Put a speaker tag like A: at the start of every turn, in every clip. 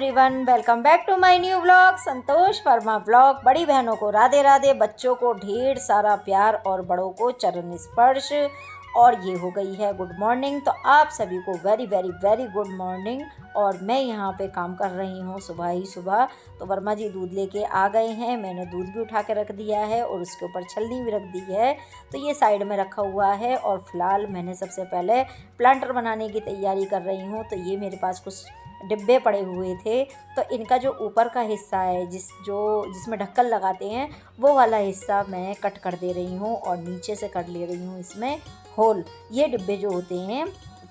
A: Everyone, welcome back to my new vlog Santosh Verma vlog. बड़ी बहनों को राधे राधे, बच्चों को ढेर सारा प्यार और बड़ों को चरण स्पर्श। और ये हो गई है गुड मॉर्निंग, तो आप सभी को very very very good morning. और मैं यहाँ पे काम कर रही हूँ सुबह ही सुबह। तो वर्मा जी दूध लेके आ गए हैं, मैंने दूध भी उठा के रख दिया है और उसके ऊपर छलनी भी रख दी है। तो ये साइड में रखा हुआ है और फिलहाल मैंने सबसे पहले प्लांटर बनाने की तैयारी कर रही हूँ। तो ये मेरे पास कुछ डिब्बे पड़े हुए थे, तो इनका जो ऊपर का हिस्सा है जिसमें ढक्कन लगाते हैं, वो वाला हिस्सा मैं कट कर दे रही हूँ और नीचे से कर ले रही हूँ इसमें होल। ये डिब्बे जो होते हैं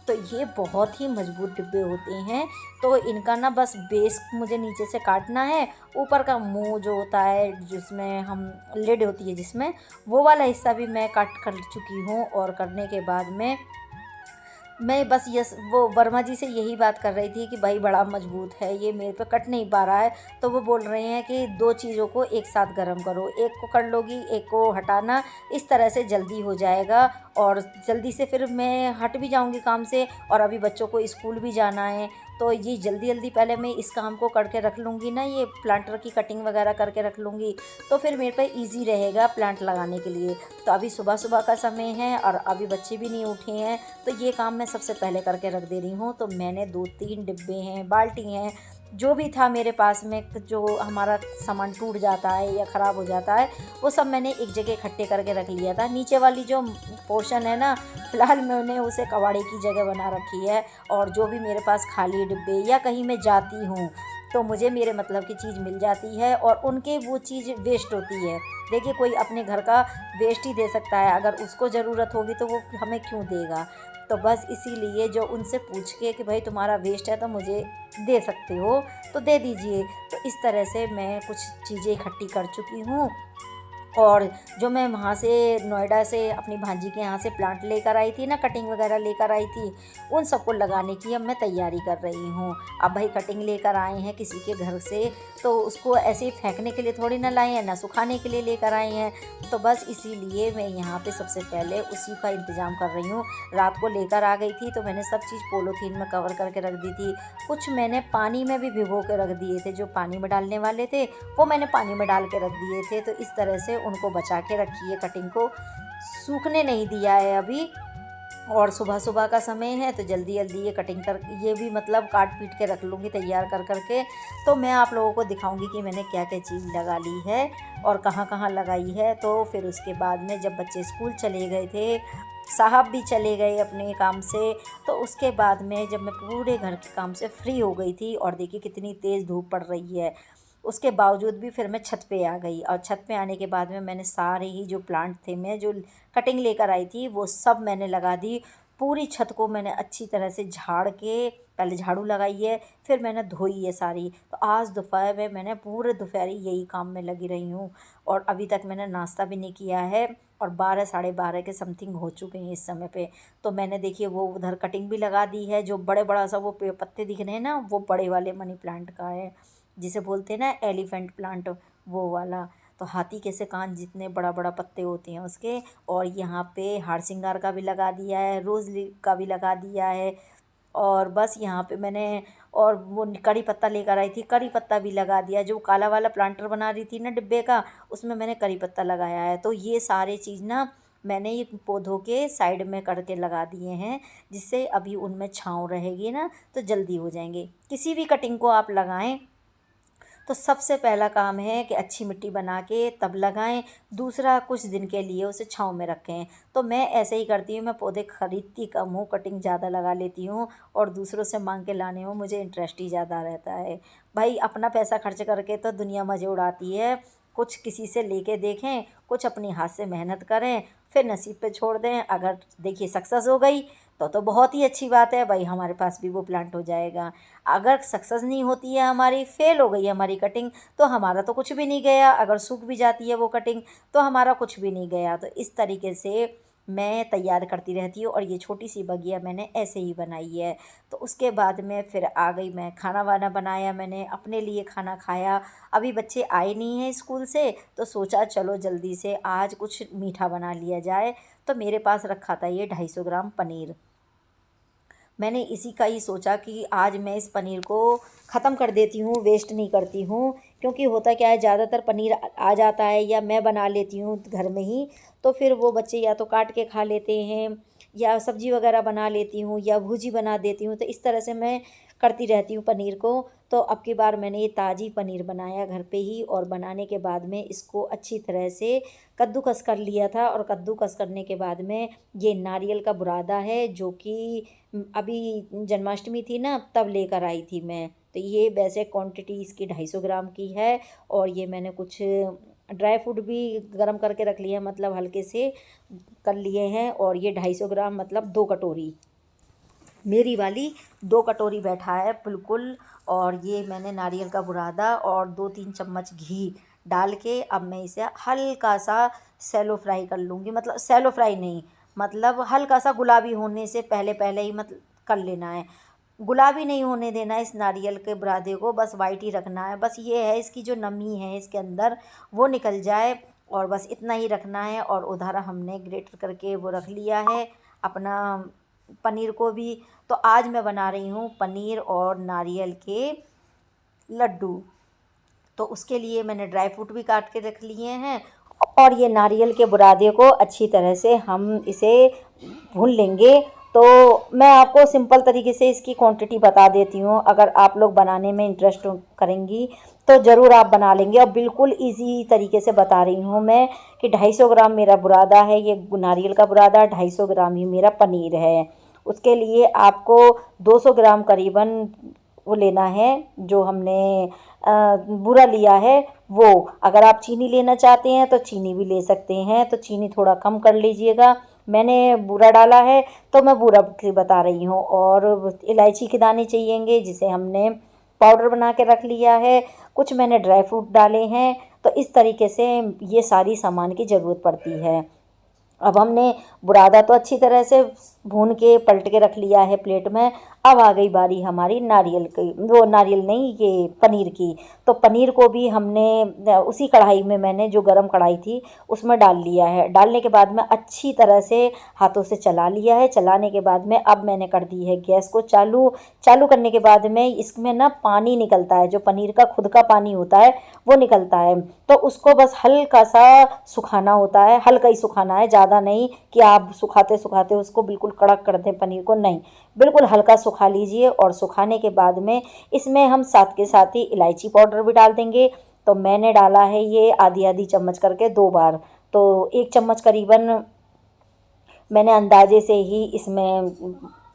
A: तो ये बहुत ही मजबूत डिब्बे होते हैं। तो इनका ना बस बेस मुझे नीचे से काटना है, ऊपर का मुंह जो होता है जिसमें हम लिड होती है जिसमें, वो वाला हिस्सा भी मैं काट कर चुकी हूँ। और करने के बाद में मैं बस वो वर्मा जी से यही बात कर रही थी कि भाई बड़ा मजबूत है ये, मेरे पे कट नहीं पा रहा है। तो वो बोल रहे हैं कि दो चीज़ों को एक साथ गर्म करो, एक को कर लोगी एक को हटाना, इस तरह से जल्दी हो जाएगा और जल्दी से फिर मैं हट भी जाऊंगी काम से। और अभी बच्चों को स्कूल भी जाना है, तो ये जल्दी जल्दी पहले मैं इस काम को करके रख लूँगी ना, ये प्लांटर की कटिंग वगैरह करके रख लूँगी, तो फिर मेरे पे इजी रहेगा प्लांट लगाने के लिए। तो अभी सुबह सुबह का समय है और अभी बच्चे भी नहीं उठे हैं, तो ये काम मैं सबसे पहले करके रख दे रही हूँ। तो मैंने 2-3 डिब्बे हैं, बाल्टी हैं, जो भी था मेरे पास में, जो हमारा सामान टूट जाता है या ख़राब हो जाता है, वो सब मैंने एक जगह इकट्ठे करके रख लिया था। नीचे वाली जो पोर्शन है ना, फ़िलहाल मैंने उसे कबाड़े की जगह बना रखी है। और जो भी मेरे पास खाली डिब्बे या कहीं मैं जाती हूँ तो मुझे मेरे मतलब की चीज़ मिल जाती है और उनके वो चीज़ वेस्ट होती है। देखिए, कोई अपने घर का वेस्ट ही दे सकता है, अगर उसको ज़रूरत होगी तो वो हमें क्यों देगा। तो बस इसीलिए जो उनसे पूछ के कि भाई तुम्हारा वेस्ट है तो मुझे दे सकते हो तो दे दीजिए। तो इस तरह से मैं कुछ चीज़ें इकट्ठी कर चुकी हूँ। और जो मैं वहाँ से नोएडा से अपनी भांजी के यहाँ से प्लांट लेकर आई थी ना, कटिंग वगैरह लेकर आई थी, उन सबको लगाने की अब मैं तैयारी कर रही हूँ। अब भाई कटिंग लेकर आए हैं किसी के घर से, तो उसको ऐसे ही फेंकने के लिए थोड़ी ना लाए हैं, ना सुखाने के लिए लेकर आए हैं। तो बस इसीलिए मैं यहाँ पे सबसे पहले उसी का इंतज़ाम कर रही हूँ। रात को लेकर आ गई थी तो मैंने सब चीज़ पॉलीथीन में कवर करके रख दी थी। कुछ मैंने पानी में भी भिगो के रख दिए थे, जो पानी में डालने वाले थे वो मैंने पानी में डाल के रख दिए थे। तो इस तरह से उनको बचा के रखी है, कटिंग को सूखने नहीं दिया है अभी। और सुबह सुबह का समय है तो जल्दी जल्दी ये कटिंग कर, ये भी मतलब काट पीट के रख लूँगी तैयार कर करके। तो मैं आप लोगों को दिखाऊंगी कि मैंने क्या क्या चीज़ लगा ली है और कहाँ कहाँ लगाई है। तो फिर उसके बाद में जब बच्चे स्कूल चले गए थे, साहब भी चले गए अपने काम से, तो उसके बाद में जब मैं पूरे घर के काम से फ्री हो गई थी, और देखिए कितनी तेज़ धूप पड़ रही है, उसके बावजूद भी फिर मैं छत पे आ गई। और छत पे आने के बाद में मैंने सारे ही जो प्लांट थे, मैं जो कटिंग लेकर आई थी, वो सब मैंने लगा दी। पूरी छत को मैंने अच्छी तरह से झाड़ के, पहले झाड़ू लगाई है, फिर मैंने धोई है सारी। तो आज दोपहर में मैंने पूरे दोपहर यही काम में लगी रही हूँ और अभी तक मैंने नाश्ता भी नहीं किया है। और 12 साढ़े 12 के समथिंग हो चुके हैं इस समय पे। तो मैंने देखिए वो उधर कटिंग भी लगा दी है। जो बड़े बड़ा सा वो पत्ते दिख रहे हैं ना, वो बड़े वाले मनी प्लांट का है, जिसे बोलते हैं ना एलिफेंट प्लांट, वो वाला। तो हाथी के से कान जितने बड़ा बड़ा पत्ते होते हैं उसके। और यहाँ पे हार सिंगार का भी लगा दिया है, रोज़ का भी लगा दिया है। और बस यहाँ पे मैंने, और वो करी पत्ता लेकर आई थी, करी पत्ता भी लगा दिया। जो काला वाला प्लांटर बना रही थी ना डिब्बे का, उसमें मैंने करी पत्ता लगाया है। तो ये सारे चीज़ ना मैंने ये पौधों के साइड में करके लगा दिए हैं, जिससे अभी उनमें छाँव रहेगी ना तो जल्दी हो जाएंगे। किसी भी कटिंग को आप लगाएं तो सबसे पहला काम है कि अच्छी मिट्टी बना के तब लगाएं, दूसरा कुछ दिन के लिए उसे छाँव में रखें। तो मैं ऐसे ही करती हूँ, मैं पौधे खरीदती कम हूँ, कटिंग ज़्यादा लगा लेती हूँ और दूसरों से मांग के लाने में मुझे इंटरेस्ट ही ज़्यादा रहता है। भाई अपना पैसा खर्च करके तो दुनिया मज़े उड़ाती है, कुछ किसी से लेके देखें, कुछ अपनी हाथ से मेहनत करें, फिर नसीब पे छोड़ दें। अगर देखिए सक्सेस हो गई तो बहुत ही अच्छी बात है भाई, हमारे पास भी वो प्लांट हो जाएगा। अगर सक्सेस नहीं होती है, हमारी फेल हो गई है हमारी कटिंग, तो हमारा तो कुछ भी नहीं गया। अगर सूख भी जाती है वो कटिंग तो हमारा कुछ भी नहीं गया। तो इस तरीके से मैं तैयार करती रहती हूँ और ये छोटी सी बगिया मैंने ऐसे ही बनाई है। तो उसके बाद में फिर आ गई, मैं खाना वाना बनाया, मैंने अपने लिए खाना खाया। अभी बच्चे आए नहीं हैं स्कूल से, तो सोचा चलो जल्दी से आज कुछ मीठा बना लिया जाए। तो मेरे पास रखा था ये 250 ग्राम पनीर। मैंने इसी का ही सोचा कि आज मैं इस पनीर को ख़त्म कर देती हूँ, वेस्ट नहीं करती हूँ। क्योंकि होता क्या है, ज़्यादातर पनीर आ जाता है या मैं बना लेती हूँ घर में ही, तो फिर वो बच्चे या तो काट के खा लेते हैं या सब्ज़ी वगैरह बना लेती हूँ या भुजी बना देती हूँ। तो इस तरह से मैं करती रहती हूँ पनीर को। तो अब की बार मैंने ये ताज़ी पनीर बनाया घर पे ही, और बनाने के बाद में इसको अच्छी तरह से कद्दूकस कर लिया था। और कद्दूकस करने के बाद में ये नारियल का बुरादा है, जो कि अभी जन्माष्टमी थी ना, तब लेकर आई थी मैं। तो ये वैसे क्वांटिटी इसकी 250 ग्राम की है। और ये मैंने कुछ ड्राई फ्रूट भी गरम करके रख लिया, मतलब हल्के से कर लिए हैं। और ये 250 ग्राम मतलब 2 कटोरी, मेरी वाली 2 कटोरी बैठा है बिल्कुल। और ये मैंने नारियल का बुरादा और 2-3 चम्मच घी डाल के अब मैं इसे हल्का सा सैलो फ्राई कर लूँगी। मतलब सैलो फ्राई नहीं, मतलब हल्का सा गुलाबी होने से पहले पहले ही मतलब कर लेना है। गुलाबी नहीं होने देना है इस नारियल के बुरादे को, बस वाइट ही रखना है। बस ये है, इसकी जो नमी है इसके अंदर वो निकल जाए, और बस इतना ही रखना है। और उधर हमने ग्रेटर करके वो रख लिया है अपना पनीर को भी। तो आज मैं बना रही हूँ पनीर और नारियल के लड्डू। तो उसके लिए मैंने ड्राई फ्रूट भी काट के रख लिए हैं। और ये नारियल के बुरादे को अच्छी तरह से हम इसे भून लेंगे। तो मैं आपको सिंपल तरीके से इसकी क्वांटिटी बता देती हूँ। अगर आप लोग बनाने में इंटरेस्ट करेंगी तो ज़रूर आप बना लेंगे। और बिल्कुल इजी तरीके से बता रही हूँ मैं कि 250 ग्राम मेरा बुरादा है, ये नारियल का बुरादा, 250 ग्राम ही मेरा पनीर है। उसके लिए आपको 200 ग्राम करीबन वो लेना है, जो हमने बूरा लिया है वो। अगर आप चीनी लेना चाहते हैं तो चीनी भी ले सकते हैं, तो चीनी थोड़ा कम कर लीजिएगा। मैंने बूरा डाला है तो मैं बूरा की बता रही हूँ। और इलायची के दाने चाहिएंगे, जिसे हमने पाउडर बना के रख लिया है। कुछ मैंने ड्राई फ्रूट डाले हैं। तो इस तरीके से ये सारी सामान की ज़रूरत पड़ती है। अब हमने बुरादा तो अच्छी तरह से भून के पलट के रख लिया है प्लेट में। अब आ गई बारी हमारी नारियल की, वो नारियल नहीं, ये पनीर की। तो पनीर को भी हमने उसी कढ़ाई में, मैंने जो गरम कढ़ाई थी उसमें डाल लिया है। डालने के बाद में अच्छी तरह से हाथों से चला लिया है। चलाने के बाद में अब मैंने कर दी है गैस को चालू। चालू करने के बाद में इसमें ना पानी निकलता है, जो पनीर का खुद का पानी होता है वो निकलता है। तो उसको बस हल्का सा सुखाना होता है, हल्का ही सुखाना है, ज़्यादा नहीं कि आप सुखाते सुखाते उसको बिल्कुल कड़क कर दें पनीर को, नहीं, बिल्कुल हल्का सुखा लीजिए। और सुखाने के बाद में इसमें हम साथ के साथ ही इलायची पाउडर भी डाल देंगे। तो मैंने डाला है ये आधी आधी चम्मच करके 2 बार। तो 1 चम्मच करीबन मैंने अंदाजे से ही इसमें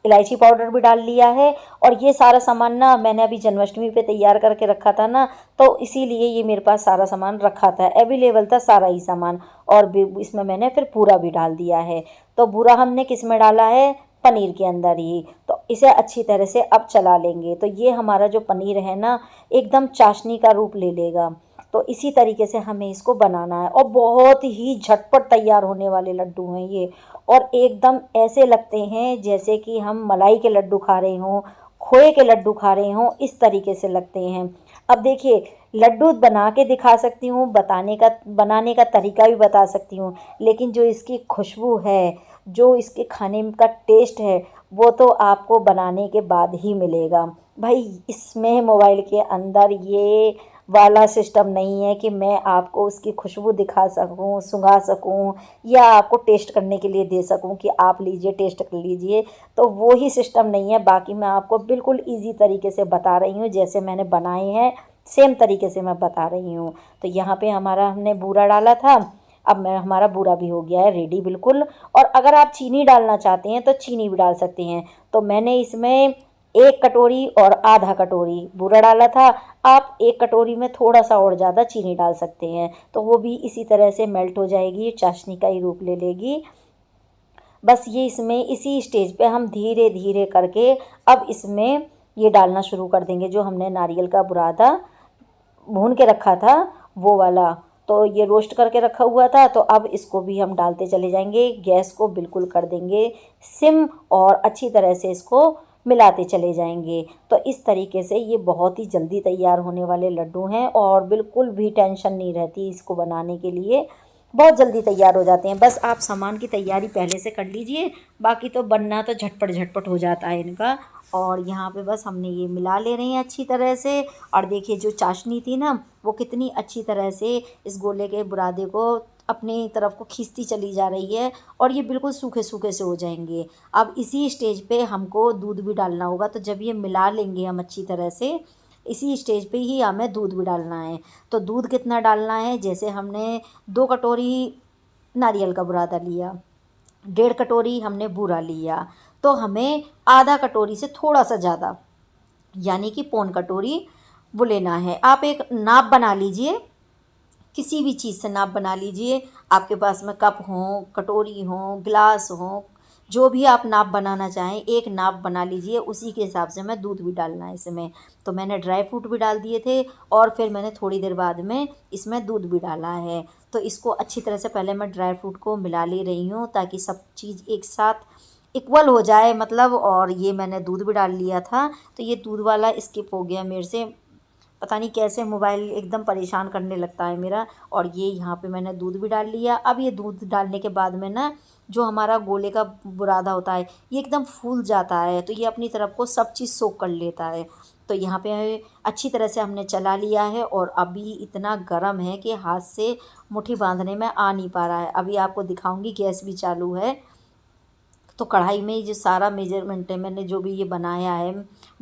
A: इलायची पाउडर भी डाल लिया है। और ये सारा सामान ना मैंने अभी जन्माष्टमी पे तैयार करके रखा था ना, तो इसीलिए ये मेरे पास सारा सामान रखा था, अवेलेबल था सारा ही सामान। और इसमें मैंने फिर बूरा भी डाल दिया है। तो बूरा हमने किस में डाला है, पनीर के अंदर ही। तो इसे अच्छी तरह से अब चला लेंगे। तो ये हमारा जो पनीर है ना, एकदम चाशनी का रूप ले लेगा। तो इसी तरीके से हमें इसको बनाना है। और बहुत ही झटपट तैयार होने वाले लड्डू हैं ये। और एकदम ऐसे लगते हैं जैसे कि हम मलाई के लड्डू खा रहे हों, खोए के लड्डू खा रहे हों, इस तरीके से लगते हैं। अब देखिए, लड्डू बना के दिखा सकती हूँ, बनाने का तरीका भी बता सकती हूँ, लेकिन जो इसकी खुशबू है, जो इसके खाने का टेस्ट है, वो तो आपको बनाने के बाद ही मिलेगा। भाई, इसमें मोबाइल के अंदर ये वाला सिस्टम नहीं है कि मैं आपको उसकी खुशबू दिखा सकूं, सुंघा सकूं, या आपको टेस्ट करने के लिए दे सकूं कि आप लीजिए, टेस्ट कर लीजिए। तो वो ही सिस्टम नहीं है। बाकी मैं आपको बिल्कुल इजी तरीके से बता रही हूँ, जैसे मैंने बनाए हैं सेम तरीके से मैं बता रही हूँ। तो यहाँ पे हमारा हमने बूरा डाला था, अब मैं हमारा बूरा भी हो गया है रेडी बिल्कुल। और अगर आप चीनी डालना चाहते हैं तो चीनी भी डाल सकते हैं। तो मैंने इसमें 1 कटोरी और आधा कटोरी बूरा डाला था। आप 1 कटोरी में थोड़ा सा और ज़्यादा चीनी डाल सकते हैं, तो वो भी इसी तरह से मेल्ट हो जाएगी, चाशनी का ही रूप ले लेगी। बस ये इसमें इसी स्टेज पे हम धीरे धीरे करके अब इसमें ये डालना शुरू कर देंगे, जो हमने नारियल का बुरादा भून के रखा था वो वाला। तो ये रोस्ट करके रखा हुआ था, तो अब इसको भी हम डालते चले जाएंगे। गैस को बिल्कुल कर देंगे सिम, और अच्छी तरह से इसको मिलाते चले जाएंगे। तो इस तरीके से ये बहुत ही जल्दी तैयार होने वाले लड्डू हैं, और बिल्कुल भी टेंशन नहीं रहती इसको बनाने के लिए। बहुत जल्दी तैयार हो जाते हैं। बस आप सामान की तैयारी पहले से कर लीजिए, बाकी तो बनना तो झटपट झटपट हो जाता है इनका। और यहाँ पे बस हमने ये मिला ले रहे हैं अच्छी तरह से। और देखिए जो चाशनी थी ना, वो कितनी अच्छी तरह से इस गोले के बुरादे को अपनी तरफ को खींचती चली जा रही है, और ये बिल्कुल सूखे सूखे से हो जाएंगे। अब इसी स्टेज पे हमको दूध भी डालना होगा, तो जब ये मिला लेंगे हम अच्छी तरह से, इसी स्टेज पे ही हमें दूध भी डालना है। तो दूध कितना डालना है, जैसे हमने 2 कटोरी नारियल का बुरादा लिया, 1.5 कटोरी हमने बूरा लिया, तो हमें आधा कटोरी से थोड़ा सा ज़्यादा, यानी कि पौन कटोरी वो लेना है। आप एक नाप बना लीजिए, किसी भी चीज़ से नाप बना लीजिए। आपके पास में कप हो, कटोरी हो, गिलास हो, जो भी आप नाप बनाना चाहें, एक नाप बना लीजिए। उसी के हिसाब से मैं दूध भी डालना है इसमें। तो मैंने ड्राई फ्रूट भी डाल दिए थे, और फिर मैंने थोड़ी देर बाद में इसमें दूध भी डाला है। तो इसको अच्छी तरह से पहले मैं ड्राई फ्रूट को मिला ले रही हूँ, ताकि सब चीज़ एक साथ इक्वल हो जाए मतलब। और ये मैंने दूध भी डाल लिया था, तो ये दूध वाला स्किप हो गया मेरे से। पता नहीं कैसे मोबाइल एकदम परेशान करने लगता है मेरा। और ये यहाँ पे मैंने दूध भी डाल लिया। अब ये दूध डालने के बाद में ना, जो हमारा गोले का बुरादा होता है, ये एकदम फूल जाता है, तो ये अपनी तरफ को सब चीज़ सोख कर लेता है। तो यहाँ पे अच्छी तरह से हमने चला लिया है, और अभी इतना गर्म है कि हाथ से मुट्ठी बांधने में आ नहीं पा रहा है। अभी आपको दिखाऊंगी, गैस भी चालू है। तो कढ़ाई में ये जो सारा मेजरमेंट है, मैंने जो भी ये बनाया है,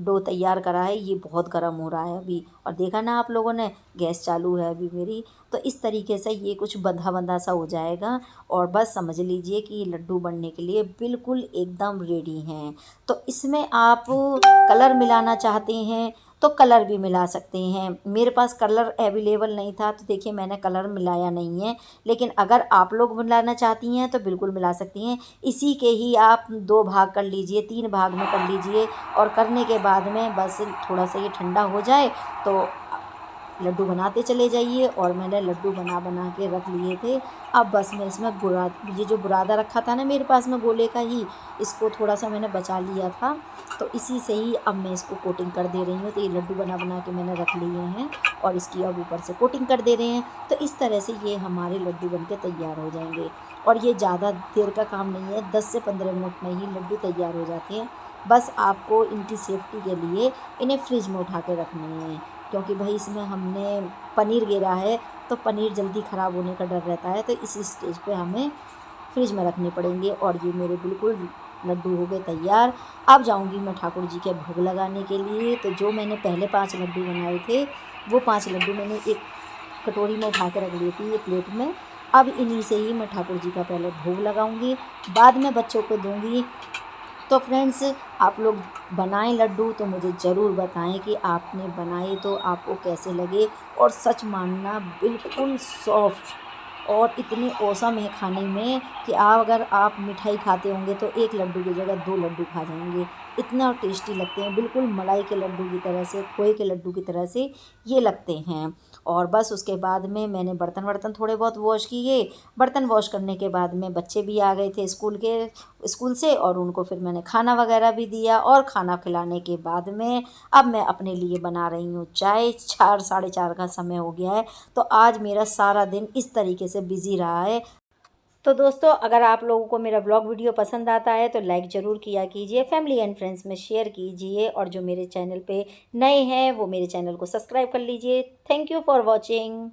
A: डो तैयार करा है, ये बहुत गर्म हो रहा है अभी। और देखा ना आप लोगों ने, गैस चालू है अभी मेरी। तो इस तरीके से ये कुछ बंधा बंधा सा हो जाएगा, और बस समझ लीजिए कि ये लड्डू बनने के लिए बिल्कुल एकदम रेडी हैं। तो इसमें आप कलर मिलाना चाहते हैं तो कलर भी मिला सकते हैं। मेरे पास कलर अवेलेबल नहीं था, तो देखिए मैंने कलर मिलाया नहीं है। लेकिन अगर आप लोग मिलाना चाहती हैं तो बिल्कुल मिला सकती हैं। इसी के ही आप 2 भाग कर लीजिए, 3 भाग में कर लीजिए। और करने के बाद में बस थोड़ा सा ये ठंडा हो जाए तो लड्डू बनाते चले जाइए। और मैंने लड्डू बना बना के रख लिए थे। अब बस मैं इसमें ये जो बुरादा रखा था ना मेरे पास में गोले का ही, इसको थोड़ा सा मैंने बचा लिया था, तो इसी से ही अब मैं इसको कोटिंग कर दे रही हूँ। तो ये लड्डू बना बना के मैंने रख लिए हैं, और इसकी अब ऊपर से कोटिंग कर दे रहे हैं। तो इस तरह से ये हमारे लड्डू बन के तैयार हो जाएंगे। और ये ज़्यादा देर का काम नहीं है, 10 से 15 मिनट में ही लड्डू तैयार हो जाते हैं। बस आपको इनकी सेफ्टी के लिए इन्हें फ्रिज में उठा के रखने हैं, क्योंकि भाई इसमें हमने पनीर गिरा है, तो पनीर जल्दी ख़राब होने का डर रहता है। तो इसी स्टेज पे हमें फ्रिज में रखने पड़ेंगे। और ये मेरे बिल्कुल लड्डू हो गए तैयार। अब जाऊंगी मैं ठाकुर जी के भोग लगाने के लिए। तो जो मैंने पहले 5 लड्डू बनाए थे, वो 5 लड्डू मैंने एक कटोरी में उठा के रख ली थी, ये प्लेट में। अब इन्हीं से ही मैं ठाकुर जी का पहले भोग लगाऊंगी, बाद में बच्चों को दूंगी। तो फ्रेंड्स, आप लोग बनाएं लड्डू, तो मुझे ज़रूर बताएं कि आपने बनाए तो आपको कैसे लगे। और सच मानना, बिल्कुल सॉफ्ट और इतने औसम है खाने में कि अगर आप मिठाई खाते होंगे तो एक लड्डू की जगह 2 लड्डू खा जाएंगे। इतना टेस्टी लगते हैं, बिल्कुल मलाई के लड्डू की तरह से, खोए के लड्डू की तरह से ये लगते हैं। और बस उसके बाद में मैंने बर्तन वर्तन थोड़े बहुत वॉश किए। बर्तन वॉश करने के बाद में बच्चे भी आ गए थे स्कूल से, और उनको फिर मैंने खाना वगैरह भी दिया। और खाना खिलाने के बाद में अब मैं अपने लिए बना रही हूँ चाय। 4 साढ़े 4 का समय हो गया है। तो आज मेरा सारा दिन इस तरीके से बिज़ी रहा है। तो दोस्तों, अगर आप लोगों को मेरा ब्लॉग वीडियो पसंद आता है तो लाइक ज़रूर किया कीजिए, फैमिली एंड फ्रेंड्स में शेयर कीजिए, और जो मेरे चैनल पे नए हैं वो मेरे चैनल को सब्सक्राइब कर लीजिए। Thank you for watching.